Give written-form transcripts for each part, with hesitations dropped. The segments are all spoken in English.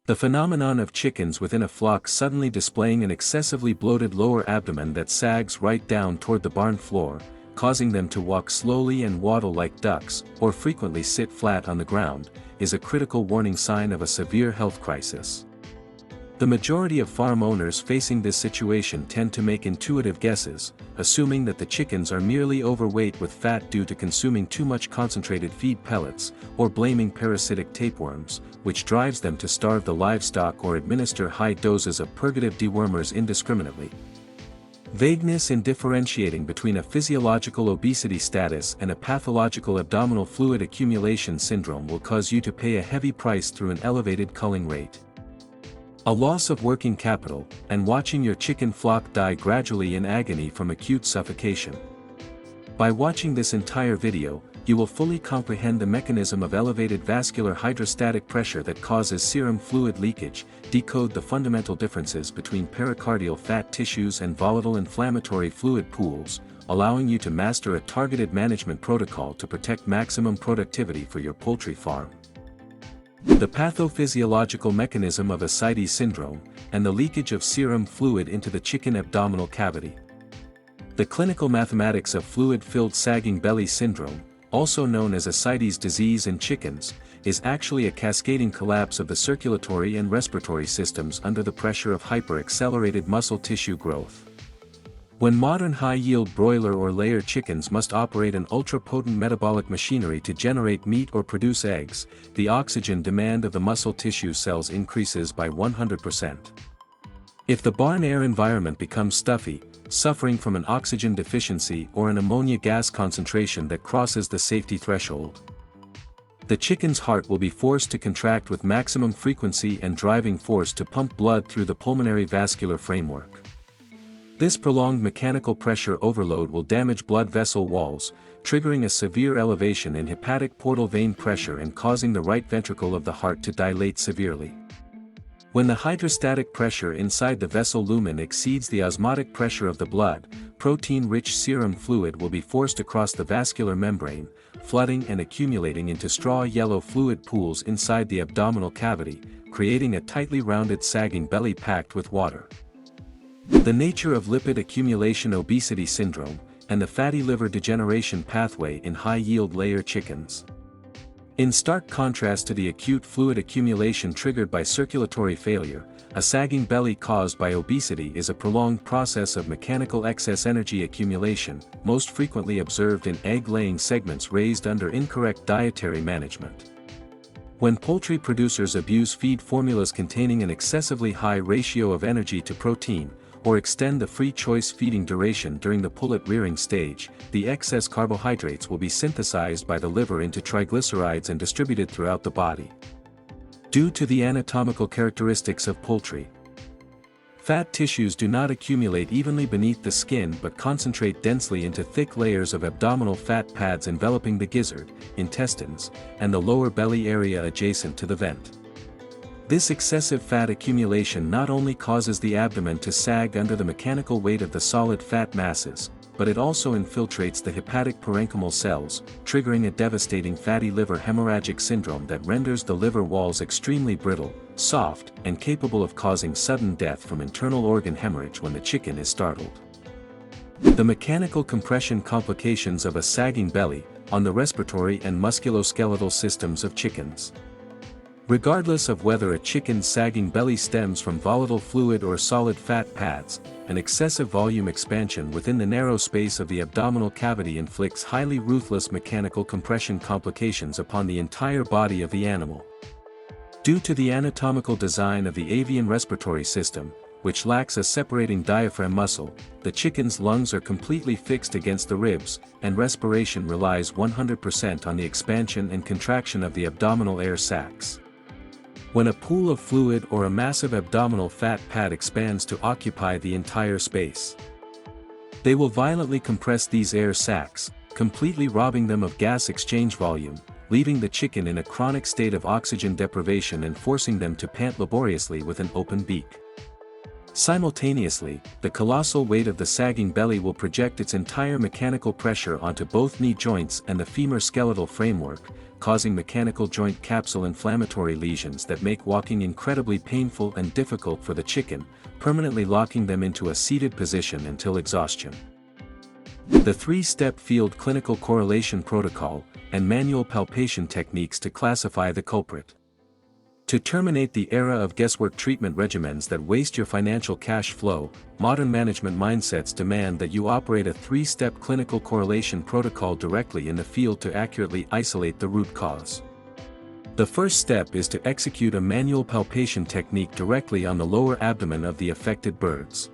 The phenomenon of chickens within a flock suddenly displaying an excessively bloated lower abdomen that sags right down toward the barn floor, causing them to walk slowly and waddle like ducks, or frequently sit flat on the ground, is a critical warning sign of a severe health crisis. The majority of farm owners facing this situation tend to make intuitive guesses, assuming that the chickens are merely overweight with fat due to consuming too much concentrated feed pellets, or blaming parasitic tapeworms, which drives them to starve the livestock or administer high doses of purgative dewormers indiscriminately. Vagueness in differentiating between a physiological obesity status and a pathological abdominal fluid accumulation syndrome will cause you to pay a heavy price through an elevated culling rate, a loss of working capital, and watching your chicken flock die gradually in agony from acute suffocation. By watching this entire video, you will fully comprehend the mechanism of elevated vascular hydrostatic pressure that causes serum fluid leakage, decode the fundamental differences between pericardial fat tissues and volatile inflammatory fluid pools, allowing you to master a targeted management protocol to protect maximum productivity for your poultry farm. The pathophysiological mechanism of Ascites syndrome, and the leakage of serum fluid into the chicken abdominal cavity. The clinical mathematics of fluid-filled sagging belly syndrome, also known as Ascites disease in chickens, is actually a cascading collapse of the circulatory and respiratory systems under the pressure of hyper-accelerated muscle tissue growth. When modern high-yield broiler or layer chickens must operate an ultra-potent metabolic machinery to generate meat or produce eggs, the oxygen demand of the muscle tissue cells increases by 100%. If the barn air environment becomes stuffy, suffering from an oxygen deficiency or an ammonia gas concentration that crosses the safety threshold, the chicken's heart will be forced to contract with maximum frequency and driving force to pump blood through the pulmonary vascular framework. This prolonged mechanical pressure overload will damage blood vessel walls, triggering a severe elevation in hepatic portal vein pressure and causing the right ventricle of the heart to dilate severely. When the hydrostatic pressure inside the vessel lumen exceeds the osmotic pressure of the blood, protein-rich serum fluid will be forced across the vascular membrane, flooding and accumulating into straw yellow fluid pools inside the abdominal cavity, creating a tightly rounded sagging belly packed with water. The nature of lipid accumulation obesity syndrome, and the fatty liver degeneration pathway in high-yield layer chickens. In stark contrast to the acute fluid accumulation triggered by circulatory failure, a sagging belly caused by obesity is a prolonged process of mechanical excess energy accumulation, most frequently observed in egg-laying segments raised under incorrect dietary management. When poultry producers abuse feed formulas containing an excessively high ratio of energy to protein, or extend the free choice feeding duration during the pullet rearing stage, the excess carbohydrates will be synthesized by the liver into triglycerides and distributed throughout the body. Due to the anatomical characteristics of poultry, fat tissues do not accumulate evenly beneath the skin but concentrate densely into thick layers of abdominal fat pads enveloping the gizzard, intestines, and the lower belly area adjacent to the vent. This excessive fat accumulation not only causes the abdomen to sag under the mechanical weight of the solid fat masses, but it also infiltrates the hepatic parenchymal cells, triggering a devastating fatty liver hemorrhagic syndrome that renders the liver walls extremely brittle, soft, and capable of causing sudden death from internal organ hemorrhage when the chicken is startled. The mechanical compression complications of a sagging belly, on the respiratory and musculoskeletal systems of chickens. Regardless of whether a chicken's sagging belly stems from volatile fluid or solid fat pads, an excessive volume expansion within the narrow space of the abdominal cavity inflicts highly ruthless mechanical compression complications upon the entire body of the animal. Due to the anatomical design of the avian respiratory system, which lacks a separating diaphragm muscle, the chicken's lungs are completely fixed against the ribs, and respiration relies 100% on the expansion and contraction of the abdominal air sacs. When a pool of fluid or a massive abdominal fat pad expands to occupy the entire space, they will violently compress these air sacs, completely robbing them of gas exchange volume, leaving the chicken in a chronic state of oxygen deprivation and forcing them to pant laboriously with an open beak. Simultaneously, the colossal weight of the sagging belly will project its entire mechanical pressure onto both knee joints and the femur skeletal framework, causing mechanical joint capsule inflammatory lesions that make walking incredibly painful and difficult for the chicken, permanently locking them into a seated position until exhaustion. The 3-step field clinical correlation protocol, and manual palpation techniques to classify the culprit. To terminate the era of guesswork treatment regimens that waste your financial cash flow, modern management mindsets demand that you operate a 3-step clinical correlation protocol directly in the field to accurately isolate the root cause. The first step is to execute a manual palpation technique directly on the lower abdomen of the affected birds.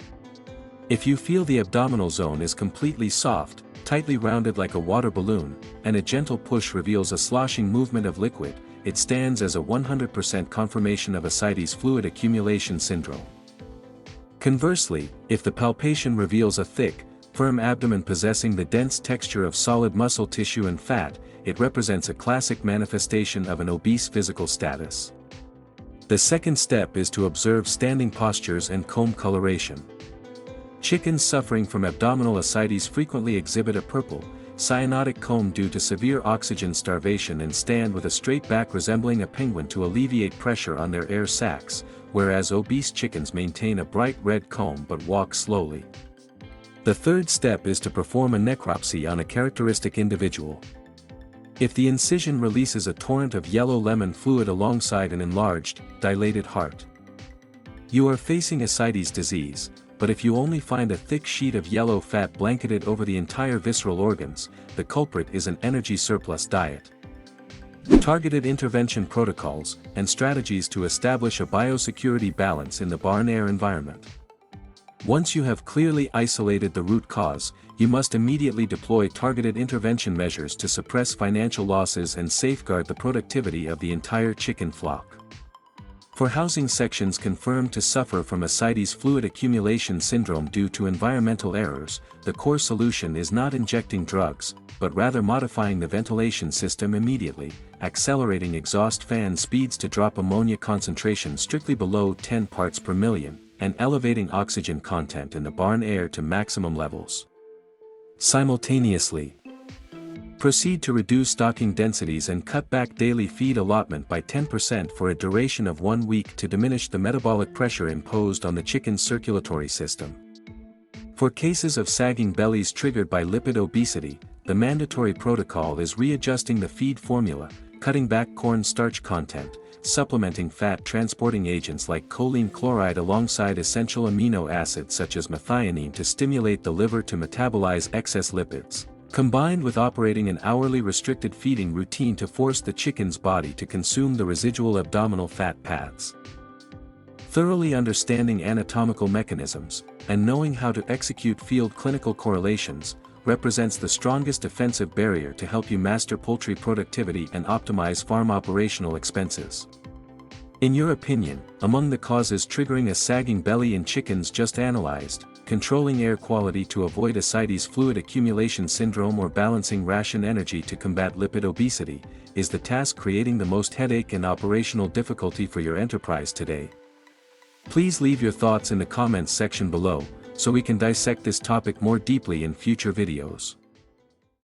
If you feel the abdominal zone is completely soft, tightly rounded like a water balloon, and a gentle push reveals a sloshing movement of liquid, it stands as a 100% confirmation of ascites fluid accumulation syndrome. Conversely, if the palpation reveals a thick, firm abdomen possessing the dense texture of solid muscle tissue and fat, it represents a classic manifestation of an obese physical status. The second step is to observe standing postures and comb coloration. Chickens suffering from abdominal ascites frequently exhibit a purple, cyanotic comb due to severe oxygen starvation and stand with a straight back resembling a penguin to alleviate pressure on their air sacs, whereas obese chickens maintain a bright red comb but walk slowly. The third step is to perform a necropsy on a characteristic individual. If the incision releases a torrent of yellow lemon fluid alongside an enlarged, dilated heart, you are facing ascites disease. But if you only find a thick sheet of yellow fat blanketed over the entire visceral organs, the culprit is an energy surplus diet. Targeted intervention protocols, and strategies to establish a biosecurity balance in the barn air environment. Once you have clearly isolated the root cause, you must immediately deploy targeted intervention measures to suppress financial losses and safeguard the productivity of the entire chicken flock. For housing sections confirmed to suffer from ascites fluid accumulation syndrome due to environmental errors, the core solution is not injecting drugs, but rather modifying the ventilation system immediately, accelerating exhaust fan speeds to drop ammonia concentration strictly below 10 parts per million, and elevating oxygen content in the barn air to maximum levels. Simultaneously, proceed to reduce stocking densities and cut back daily feed allotment by 10% for a duration of 1 week to diminish the metabolic pressure imposed on the chicken's circulatory system. For cases of sagging bellies triggered by lipid obesity, the mandatory protocol is readjusting the feed formula, cutting back corn starch content, supplementing fat transporting agents like choline chloride alongside essential amino acids such as methionine to stimulate the liver to metabolize excess lipids, combined with operating an hourly restricted feeding routine to force the chicken's body to consume the residual abdominal fat paths. Thoroughly understanding anatomical mechanisms, and knowing how to execute field clinical correlations, represents the strongest defensive barrier to help you master poultry productivity and optimize farm operational expenses. In your opinion, among the causes triggering a sagging belly in chickens just analyzed, controlling air quality to avoid ascites fluid accumulation syndrome or balancing ration energy to combat lipid obesity, is the task creating the most headache and operational difficulty for your enterprise today? Please leave your thoughts in the comments section below, so we can dissect this topic more deeply in future videos.